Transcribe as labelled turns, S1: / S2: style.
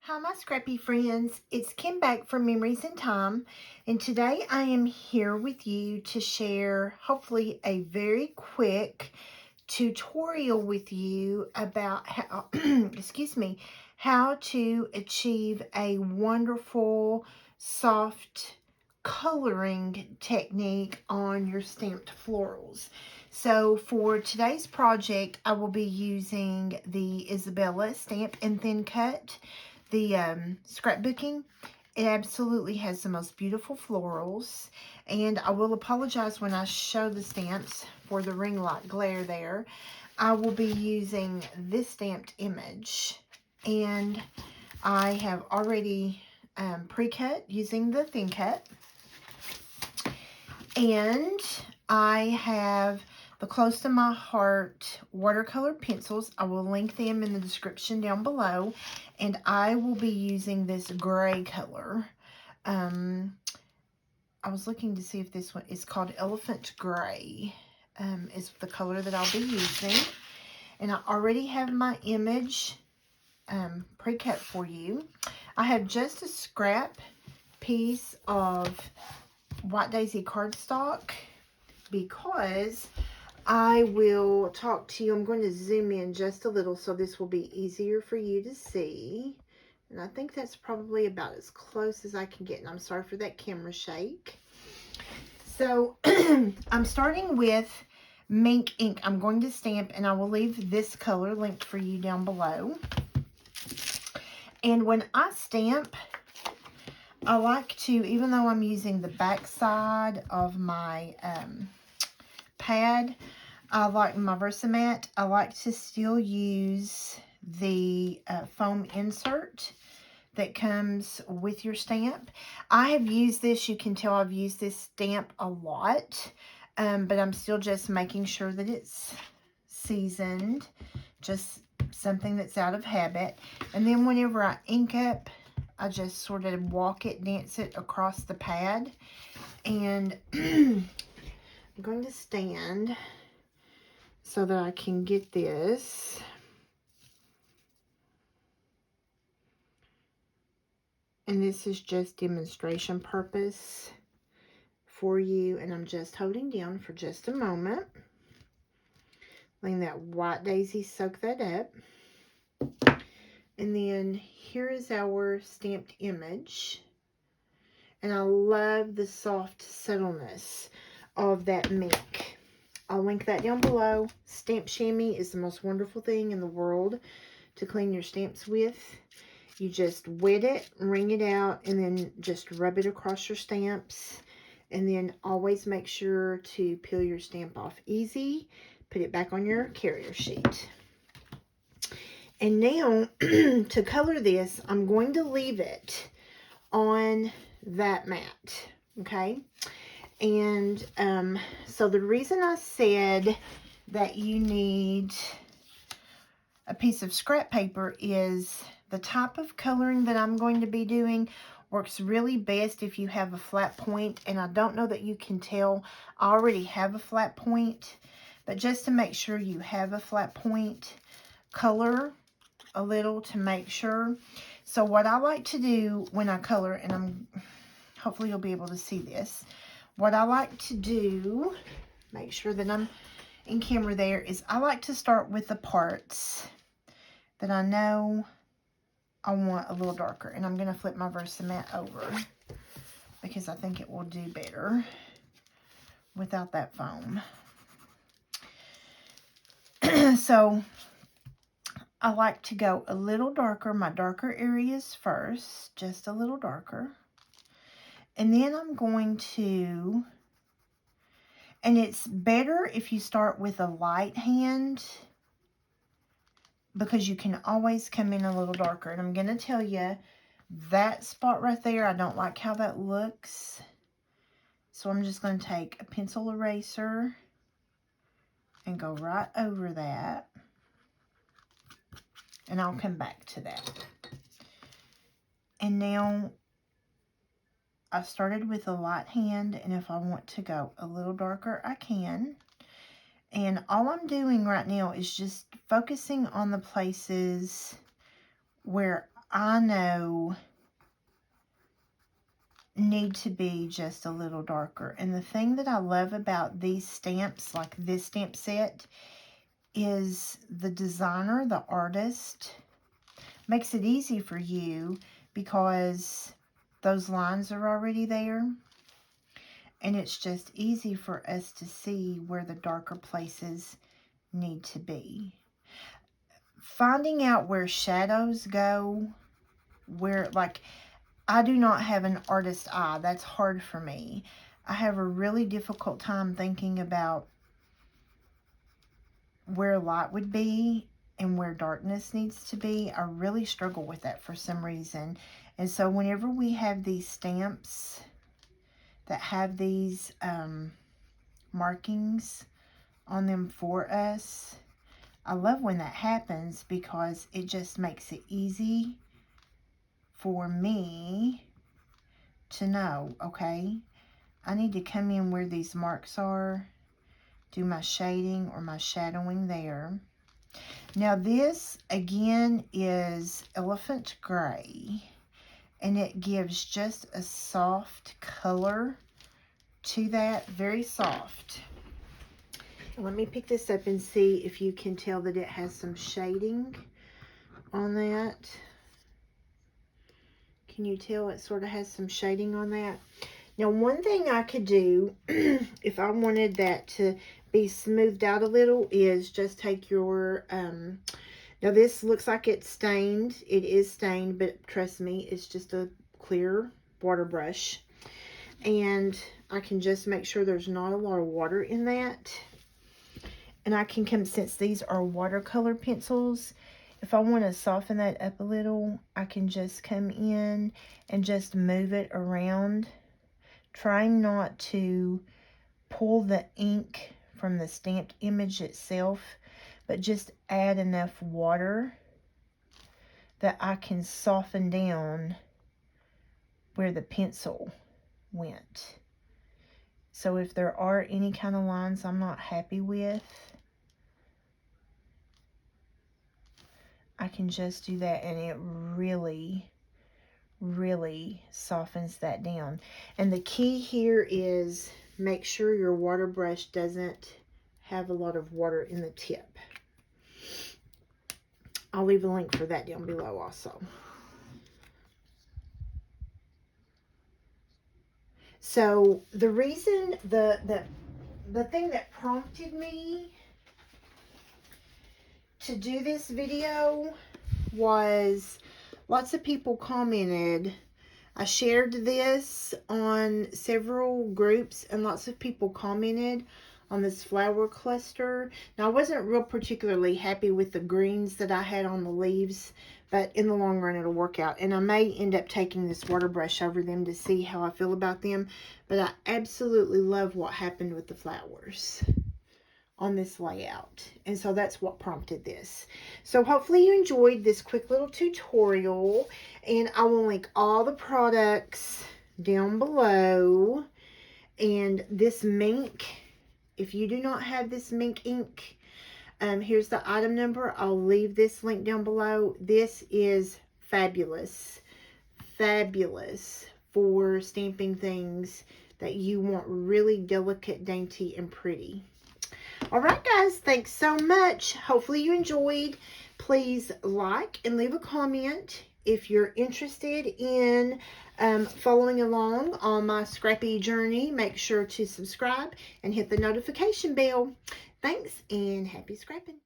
S1: Hi, my scrappy friends. It's Kim back from Memories in Time, and today I am here with you to share hopefully a very quick tutorial with you about how, excuse me, how to achieve a wonderful soft coloring technique on your stamped florals. So for today's project, I will be using the Isabella Stamp and Thin Cut. The scrapbooking, it absolutely has the most beautiful florals, and I will apologize when I show the stamps for the ring light glare there. I will be using this stamped image, and I have already pre-cut using the thin cut, and I have the Close to My Heart watercolor pencils. I will link them in the description down below. And I will be using this gray color. I was looking to see if this one is called Elephant Gray. Is the color that I'll be using. And I already have my image pre-cut for you. I have just a scrap piece of White Daisy cardstock because I will talk to you. I'm going to zoom in just a little so this will be easier for you to see. And I think that's probably about as close as I can get. And I'm sorry for that camera shake. So I'm starting with Mink ink. I'm going to stamp, and I will leave this color linked for you down below. And when I stamp, I like to, even though I'm using the back side of my pad, I like my Versamat, I like to still use the foam insert that comes with your stamp. I have used this, you can tell I've used this stamp a lot, but I'm still just making sure that it's seasoned, just something that's out of habit. And then whenever I ink up, I just sort of walk it, dance it across the pad. And I'm going to stand so that I can get this. And this is just demonstration purpose for you. And I'm just holding down for just a moment. Letting that White Daisy soak that up. And then here is our stamped image. And I love the soft subtleness of that Mink. I'll link that down below. Stamp Shammy is the most wonderful thing in the world to clean your stamps with. You just wet it, wring it out, and then just rub it across your stamps. And then always make sure to peel your stamp off easy. Put it back on your carrier sheet. And now, to color this, I'm going to leave it on that mat, okay? And so the reason I said that you need a piece of scrap paper is the type of coloring that I'm going to be doing works really best if you have a flat point. And I don't know that you can tell, I already have a flat point, but just to make sure you have a flat point, color a little to make sure. So what I like to do when I color, and hopefully you'll be able to see this, what I like to do, make sure that I'm in camera there, is I like to start with the parts that I know I want a little darker. And I'm going to flip my Versamat over because I think it will do better without that foam. So I like to go a little darker, my darker areas first, just a little darker. And then I'm going to, and it's better if you start with a light hand because you can always come in a little darker. And I'm going to tell you, that spot right there, I don't like how that looks. So I'm just going to take a pencil eraser and go right over that. And I'll come back to that. And now I started with a light hand, and if I want to go a little darker, I can. And all I'm doing right now is just focusing on the places where I know need to be just a little darker. And the thing that I love about these stamps, like this stamp set, is the designer, the artist, makes it easy for you because those lines are already there. And it's just easy for us to see where the darker places need to be. Finding out where shadows go, where, like, I do not have an artist eye. That's hard for me. I have a really difficult time thinking about where light would be and where darkness needs to be. I really struggle with that for some reason. And so whenever we have these stamps that have these markings on them for us, I love when that happens because it just makes it easy for me to know, okay, I need to come in where these marks are, do my shading or my shadowing there. Now this, again, is Elephant Gray, and it gives just a soft color to that, very soft. Let me pick this up and see if you can tell that it has some shading on that. Can you tell it sort of has some shading on that? Now, one thing I could do, if I wanted that to be smoothed out a little, is just take your, now this looks like it's stained. It is stained, but trust me, it's just a clear water brush. And I can just make sure there's not a lot of water in that. And I can come, since these are watercolor pencils, if I want to soften that up a little, I can just come in and just move it around, trying not to pull the ink from the stamped image itself, but just add enough water that I can soften down where the pencil went. So if there are any kind of lines I'm not happy with, I can just do that, and it really, really softens that down. And the key here is make sure your water brush doesn't have a lot of water in the tip. I'll leave a link for that down below also. So the reason, the thing that prompted me to do this video was lots of people commented. I shared this on several groups, and lots of people commented on this flower cluster. Now, I wasn't real particularly happy with the greens that I had on the leaves, but in the long run, it'll work out. And I may end up taking this water brush over them to see how I feel about them. But I absolutely love what happened with the flowers on this layout, and so that's what prompted this. So hopefully you enjoyed this quick little tutorial, and I will link all the products down below. And this Mink, if you do not have this Mink ink, here's the item number. I'll leave this link down below. This is fabulous, fabulous for stamping things that you want really delicate, dainty, and pretty. All right, guys, thanks so much. Hopefully you enjoyed. Please like and leave a comment if you're interested in following along on my scrappy journey. Make sure to subscribe and hit the notification bell. Thanks, and happy scrapping.